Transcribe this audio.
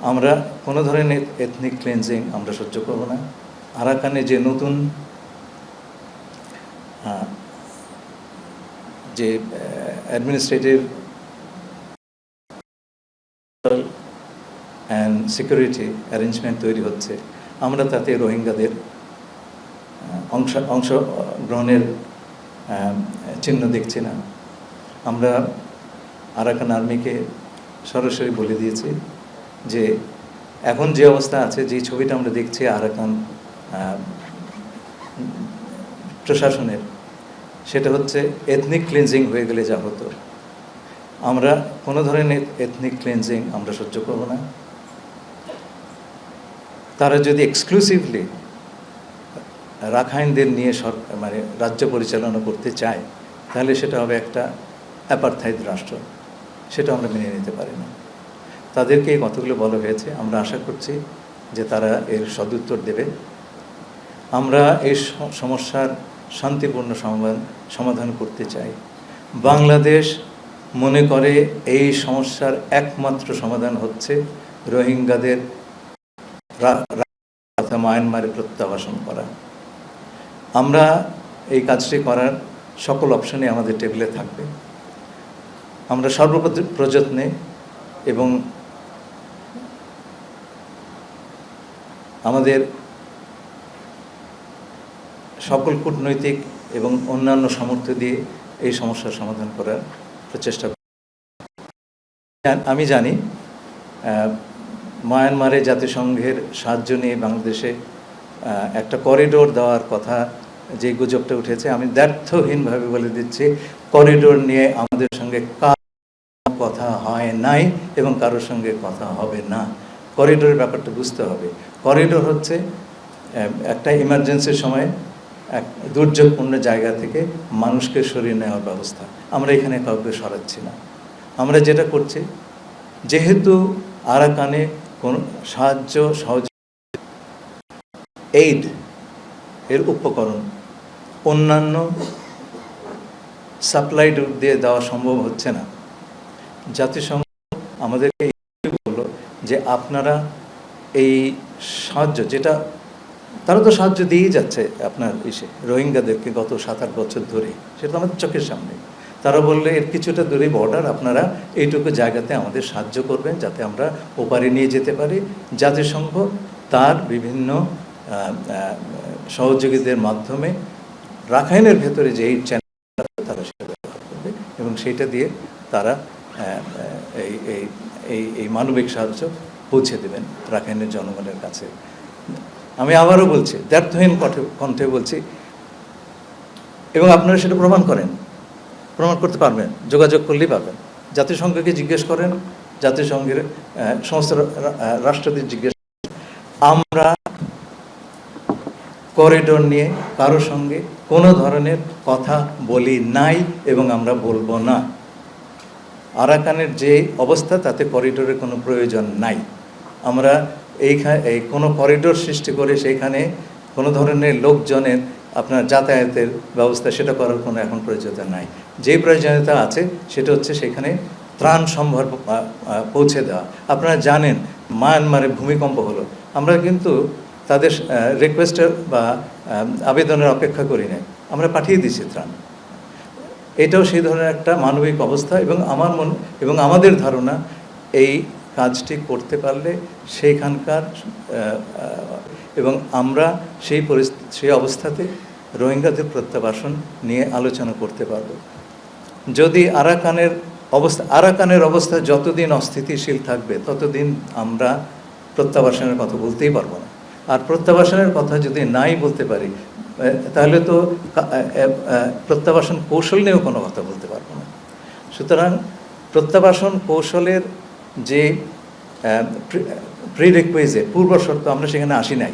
আমরা কোনো ধরনের এথনিক ক্লিনজিং আমরা সহ্য করব না। আরাকানে যে নতুন যে অ্যাডমিনিস্ট্রেটিভ অ্যান্ড সিকিউরিটি অ্যারেঞ্জমেন্ট তৈরি হচ্ছে, আমরা তাতে রোহিঙ্গাদের অংশগ্রহণের চিহ্ন দেখছি না। আমরা আরাকান আর্মিকে সরাসরি বলে দিয়েছি যে এখন যে অবস্থা আছে, যে ছবিটা আমরা দেখছি আরাকান প্রশাসনের, সেটা হচ্ছে এথনিক ক্লিনজিং হয়ে গেলে যা হতো। আমরা কোনো ধরনের এথনিক ক্লিনজিং আমরা সহ্য করব না। তারা যদি এক্সক্লুসিভলি রাখাইনদের নিয়ে মানে রাজ্য পরিচালনা করতে চায়, তাহলে সেটা হবে একটা অ্যাপারথাইড রাষ্ট্র। সেটা আমরা মেনে নিতে পারি না। তাদেরকে এই কথাগুলো বলা হয়েছে, আমরা আশা করছি যে তারা এর সদুত্তর দেবে। আমরা এই সমস্যার শান্তিপূর্ণ সমাধান করতে চাই। বাংলাদেশ মনে করে এই সমস্যার একমাত্র সমাধান হচ্ছে রোহিঙ্গাদের মায়ানমারে প্রত্যাবাসন করা। আমরা এই কাজটি করার সকল অপশনে আমাদের টেবিলে থাকবে। আমরা সর্বপ্রযত্নে এবং আমাদের সকল কূটনৈতিক এবং অন্যান্য সামর্থ্য দিয়ে এই সমস্যার সমাধান করার প্রচেষ্টা করি। আমি জানি মায়ানমারে জাতিসংঘের সাহায্য নিয়ে বাংলাদেশে একটা করিডোর দেওয়ার কথা যে গুজবটা উঠেছে, আমি দ্ব্যর্থহীনভাবে বলে দিচ্ছি, করিডোর নিয়ে আমাদের সঙ্গে কথা হয় নাই এবং কারোর সঙ্গে কথা হবে না। করিডোরের ব্যাপারটা বুঝতে হবে। করিডোর হচ্ছে একটা ইমার্জেন্সির সময় এক দুর্যোগপূর্ণ জায়গা থেকে মানুষকে সরিয়ে নেওয়ার ব্যবস্থা। আমরা এখানে কাউকে সরাচ্ছি না। আমরা যেটা করছি, যেহেতু আরাকানে কোন সাহায্য সহযোগিতা এইড এর উপকরণ অন্যান্য সাপ্লাই রুট দিয়ে দেওয়া সম্ভব হচ্ছে না, জাতিসংঘ আমাদেরকে বললো যে আপনারা এই সাহায্য, যেটা তারা তো সাহায্য দিয়েই যাচ্ছে আপনার রোহিঙ্গাদেরকে গত 7-8 বছর ধরে, সেটা আমাদের চোখের সামনে। তারা বললে এর কিছুটা দূরে বর্ডার, আপনারা এইটুকু জায়গাতে আমাদের সাহায্য করবেন যাতে আমরা ওপারে নিয়ে যেতে পারি। জাতিসংঘ তার বিভিন্ন সহযোগীদের মাধ্যমে রাখাইনের ভেতরে যে এই চ্যানেল তারা সেটা ব্যবহার করবে এবং সেইটা দিয়ে তারা এই মানবিক সাহায্য পৌঁছে দেবেন রাখাইনের জনগণের কাছে। আমি আবারও বলছি, দ্ব্যর্থহীন কণ্ঠে বলছি, এবং আপনারা সেটা প্রমাণ করতে পারবেন, যোগাযোগ করলেই পাবেন। জাতিসংঘকে জিজ্ঞেস করেন, জাতিসংঘের সমস্ত রাষ্ট্রদের জিজ্ঞেস করেন। আমরা করিডোর নিয়ে কারোর সঙ্গে কোনো ধরনের কথা বলি নাই এবং আমরা বলবো না। আরাকানের যে অবস্থা, তাতে করিডোরের কোনো প্রয়োজন নাই। আমরা এই কোনো করিডোর সৃষ্টি করে সেইখানে কোনো ধরনের লোকজনের আপনার যাতায়াতের ব্যবস্থা সেটা করার কোনো এখন প্রয়োজনীয়তা নাই। যে প্রয়োজনীয়তা আছে সেটা হচ্ছে সেখানে ত্রাণ সম্ভার পৌঁছে দেওয়া। আপনারা জানেন মায়ানমারে ভূমিকম্প হলো, আমরা কিন্তু তাদের রিকোয়েস্টের বা আবেদনের অপেক্ষা করি নাই, আমরা পাঠিয়ে দিয়েছি ত্রাণ। এটাও সেই ধরনের একটা মানবিক অবস্থা এবং আমাদের ধারণা এই কাজটি করতে পারলে সেইখানকার এবং আমরা সেই অবস্থাতে রোহিঙ্গাদের প্রত্যাবাসন নিয়ে আলোচনা করতে পারব। যদি আরাকানের অবস্থা যতদিন অস্থিতিশীল থাকবে ততদিন আমরা প্রত্যাবাসনের কথা বলতেই পারবো না। আর প্রত্যাবাসনের কথা যদি নাই বলতে পারি, তাহলে তো প্রত্যাবাসন কৌশল নিয়েও কোনো কথা বলতে পারবো না। সুতরাং প্রত্যাবাসন কৌশলের যে প্রিরিকুইজিট, পূর্ব শর্ত, আমরা সেখানে আসি নাই।